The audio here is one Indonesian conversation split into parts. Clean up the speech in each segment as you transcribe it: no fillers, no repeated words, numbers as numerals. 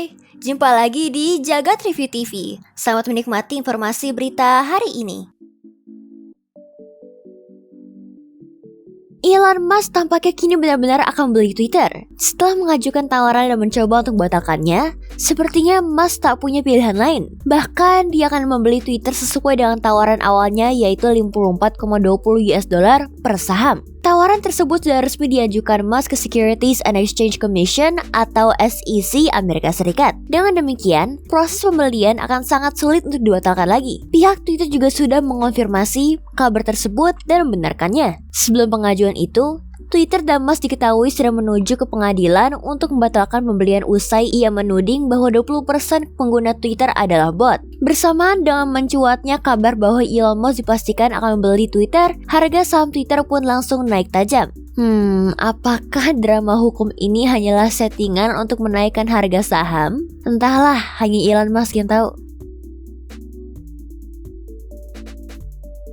Hai, jumpa lagi di Jagat Review TV. Selamat menikmati informasi berita hari ini. Elon Musk tampaknya kini benar-benar akan beli Twitter. Setelah mengajukan tawaran dan mencoba untuk membatalkannya, sepertinya Musk tak punya pilihan lain. Bahkan dia akan membeli Twitter sesuai dengan tawaran awalnya, yaitu 54,20 US dollar per saham. Tawaran tersebut sudah resmi diajukan Musk ke Securities and Exchange Commission atau SEC Amerika Serikat. Dengan demikian, proses pembelian akan sangat sulit untuk dibatalkan lagi. Pihak Twitter juga sudah mengonfirmasi kabar tersebut dan membenarkannya. Sebelum pengajuan itu, Twitter dan Musk diketahui sudah menuju ke pengadilan untuk membatalkan pembelian usai ia menuding bahwa 20% pengguna Twitter adalah bot. Bersamaan dengan mencuatnya kabar bahwa Elon Musk dipastikan akan membeli Twitter, harga saham Twitter pun langsung naik tajam. Apakah drama hukum ini hanyalah settingan untuk menaikkan harga saham? Entahlah, hanya Elon Musk yang tahu.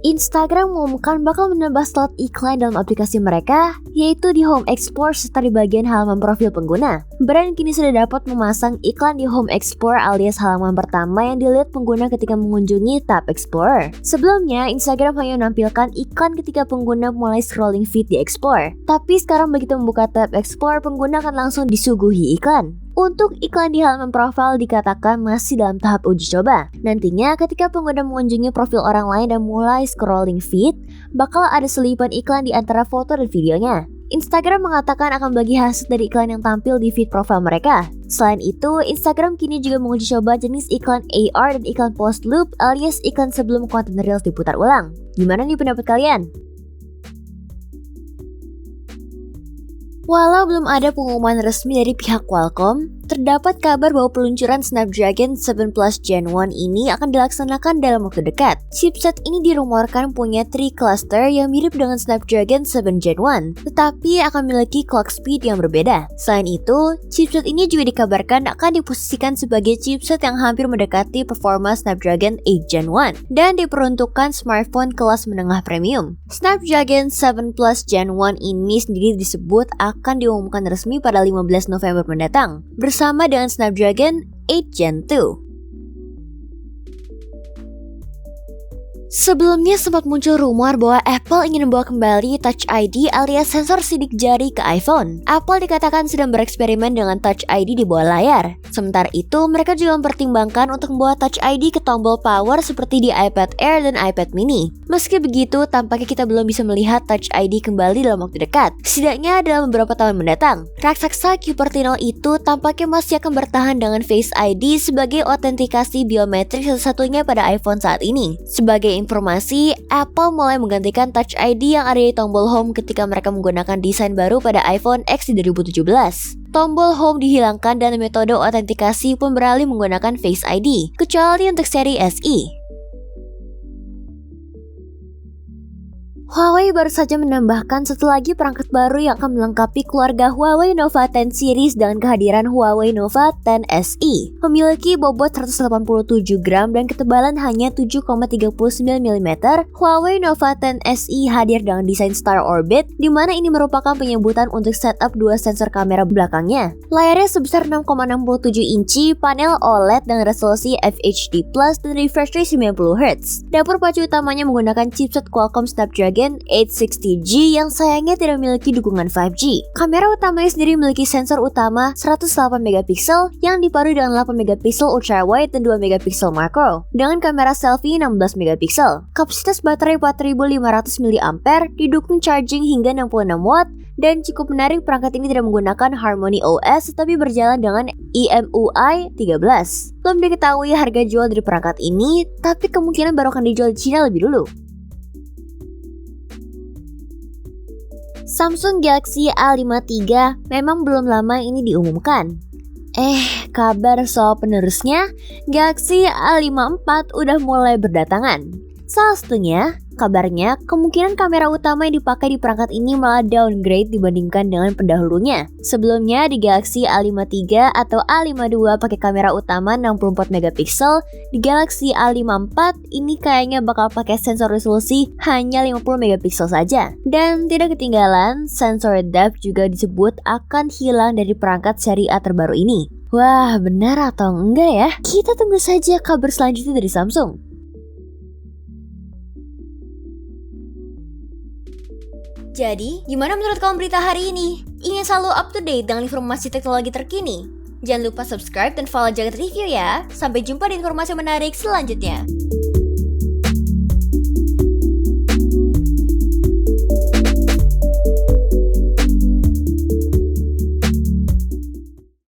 Instagram mengumumkan bakal menambah slot iklan dalam aplikasi mereka, yaitu di Home Explorer serta di bagian halaman profil pengguna. Brand kini sudah dapat memasang iklan di Home Explorer alias halaman pertama yang dilihat pengguna ketika mengunjungi tab Explorer. Sebelumnya, Instagram hanya menampilkan iklan ketika pengguna mulai scrolling feed di Explorer. Tapi sekarang begitu membuka tab Explorer, pengguna akan langsung disuguhi iklan. Untuk iklan di halaman profil dikatakan masih dalam tahap uji coba. Nantinya ketika pengguna mengunjungi profil orang lain dan mulai scrolling feed, bakal ada selipan iklan di antara foto dan videonya. Instagram mengatakan akan bagi hasil dari iklan yang tampil di feed profil mereka. Selain itu, Instagram kini juga menguji coba jenis iklan AR dan iklan post loop alias iklan sebelum konten Reels diputar ulang. Gimana nih pendapat kalian? Walau belum ada pengumuman resmi dari pihak Qualcomm, terdapat kabar bahwa peluncuran Snapdragon 7 Plus Gen 1 ini akan dilaksanakan dalam waktu dekat. Chipset ini dirumorkan punya 3 cluster yang mirip dengan Snapdragon 7 Gen 1, tetapi akan memiliki clock speed yang berbeda. Selain itu, chipset ini juga dikabarkan akan diposisikan sebagai chipset yang hampir mendekati performa Snapdragon 8 Gen 1 dan diperuntukkan smartphone kelas menengah premium. Snapdragon 7 Plus Gen 1 ini sendiri disebut akan diumumkan resmi pada 15 November mendatang bersama dengan Snapdragon 8 Gen 2. Sebelumnya sempat muncul rumor bahwa Apple ingin membawa kembali Touch ID alias sensor sidik jari ke iPhone. Apple dikatakan sedang bereksperimen dengan Touch ID di bawah layar. Sementara itu, mereka juga mempertimbangkan untuk membawa Touch ID ke tombol power seperti di iPad Air dan iPad mini. Meski begitu, tampaknya kita belum bisa melihat Touch ID kembali dalam waktu dekat, setidaknya dalam beberapa tahun mendatang. Raksasa Cupertino itu tampaknya masih akan bertahan dengan Face ID sebagai autentikasi biometrik satu-satunya pada iPhone saat ini. Sebagai informasi, Apple mulai menggantikan Touch ID yang ada di tombol home ketika mereka menggunakan desain baru pada iPhone X di 2017. Tombol home dihilangkan dan metode autentikasi pun beralih menggunakan Face ID, kecuali untuk seri SE. Huawei baru saja menambahkan satu lagi perangkat baru yang akan melengkapi keluarga Huawei Nova 10 series dengan kehadiran Huawei Nova 10 SE. Memiliki bobot 187 gram dan ketebalan hanya 7,39 mm, Huawei Nova 10 SE hadir dengan desain Star Orbit, di mana ini merupakan penyebutan untuk setup dua sensor kamera belakangnya. Layarnya sebesar 6,67 inci, panel OLED dengan resolusi FHD+, dan refresh rate 90Hz. Dapur pacu utamanya menggunakan chipset Qualcomm Snapdragon 860G yang sayangnya tidak memiliki dukungan 5G. Kamera utamanya sendiri memiliki sensor utama 108 megapiksel yang dipadu dengan 8 megapiksel ultra wide dan 2 megapiksel macro dengan kamera selfie 16 megapiksel. Kapasitas baterai 4500 mAh, didukung charging hingga 66 watt, dan cukup menarik perangkat ini tidak menggunakan Harmony OS tetapi berjalan dengan EMUI 13. Belum diketahui harga jual dari perangkat ini, tapi kemungkinan baru akan dijual di China lebih dulu. Samsung Galaxy A53 memang belum lama ini diumumkan. Kabar soal penerusnya, Galaxy A54 udah mulai berdatangan. Salah satunya, kabarnya kemungkinan kamera utama yang dipakai di perangkat ini malah downgrade dibandingkan dengan pendahulunya. Sebelumnya di Galaxy A53 atau A52 pakai kamera utama 64 megapiksel, di Galaxy A54 ini kayaknya bakal pakai sensor resolusi hanya 50 megapiksel saja. Dan tidak ketinggalan, sensor depth juga disebut akan hilang dari perangkat seri A terbaru ini. Wah, benar atau enggak ya? Kita tunggu saja kabar selanjutnya dari Samsung. Jadi, gimana menurut kamu berita hari ini? Ingin selalu up to date dengan informasi teknologi terkini? Jangan lupa subscribe dan follow Jagat Review ya. Sampai jumpa di informasi menarik selanjutnya.